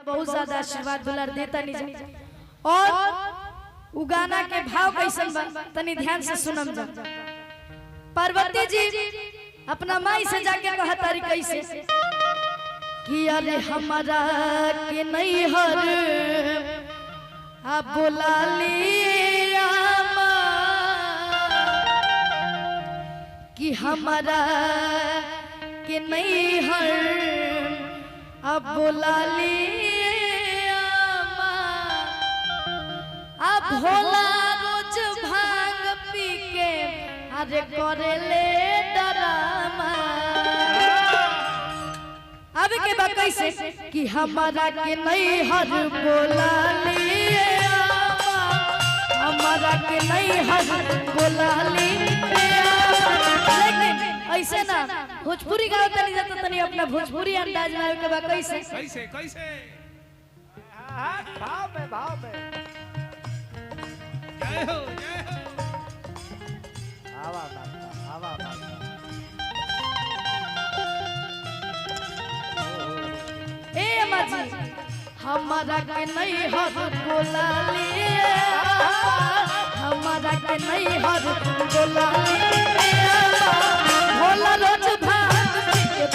बहुत ज्यादा आशीर्वाद दुलार देता नहीं। और उ गाना के भाव कैसन बा तनी ध्यान से सुनम जा। पार्वती जी अपना माई से जाके कहतारी कैसे कि अरे हमारा के नहीं हर आप बुला लिया कि हमारा के नहीं हर अब बुला लिया अब भोला रोज भांग पी के अरे करे ले डरामा। अब के बा कैसे कि हमारा के नहीं हर बोला लिया हमारा के नहीं हर बोला लिया। ऐसे ना भोजपुरी गाओ तनी जाता तनी अपना भोजपुरी अंदाज में के बा कैसे कैसे कैसे भाव में जय हो आवा बाबा ए अम्मा जी हमारा के नहीं हर बोला लिया हमारा के नहीं हर बोला लिया भोला रोज भांग पी के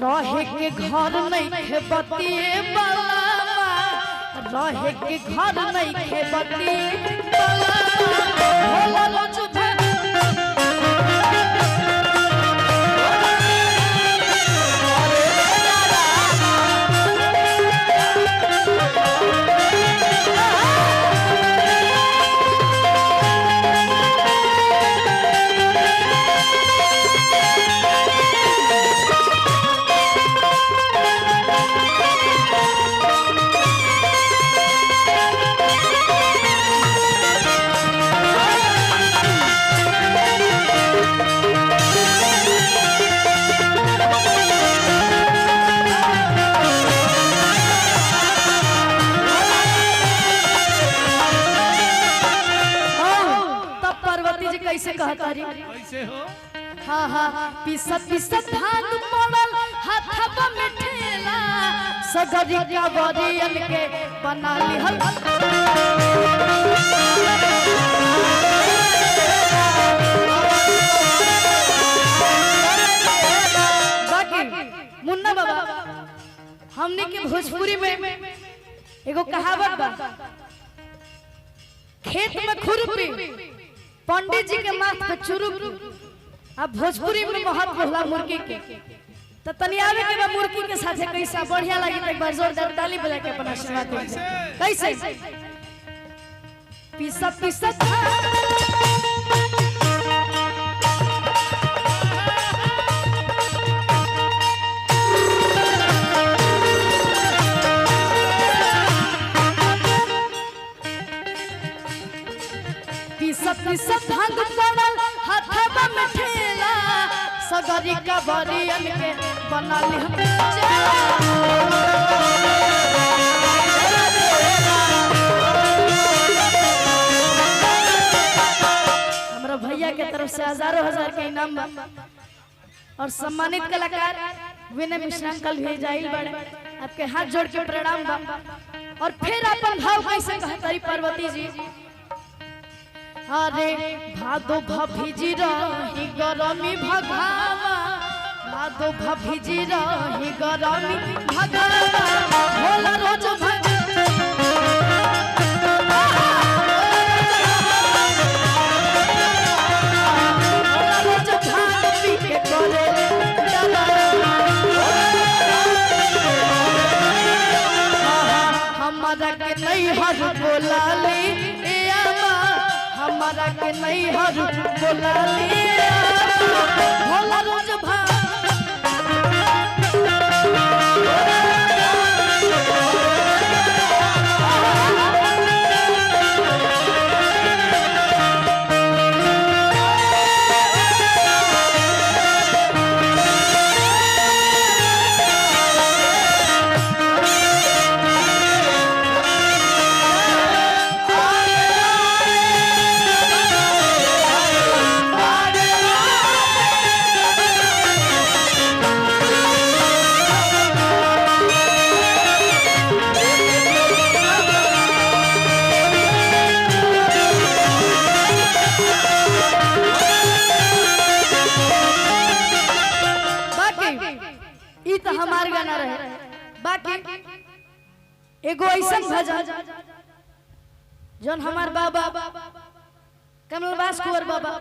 रहे के घर नहीं खे बतिए रहे के घर नहीं खे बतिए भोला रोज कैसे कहतारी कैसे हो हाँ हाँ पिसत पिसत भांग पड़ल हाथवा में ठेला सगरी का बरियन के बना लिहल बाकी मुन्ना बाबा हमने के भोजपुरी में एगो कहावत बा खेत में खुरपी पंडित जी के माथ पे चुरुक। अब भोजपुरी में महत्व होला मुर्गी के तो तनी आवे के बा मुर्गी के साथे कैसा बढ़िया लगी तो एक बार जोरदार ताली बजा के अपना आशीर्वाद दे कैसे पिसत पिसत पिसत भांग पड़ल हाथवा में ठेला सगरी का बरियन के बना लिहल हमरा भैया के तरफ से हजारों हजार के इनाम बा और सम्मानित कलाकार विनय मिश्रा अंकल भी जाइल बड़े आपके हाथ जोड़ के प्रणाम बा। और फिर अपन भाव कैसे कहतारी पार्वती जी अरे भादो भभिजी रही गरमी भगावा भादो भभिजी रही गरमी भगावा भोला रोज भांग पी के करे हमारा के नहीं हर बोला ली हमारा के नहीं हर बोला लिया भोला रोज भांग हमार गाना रहे। बाकी एगो ऐसन भजन जौन हमार बाबा कमलवास कुंवर बाबा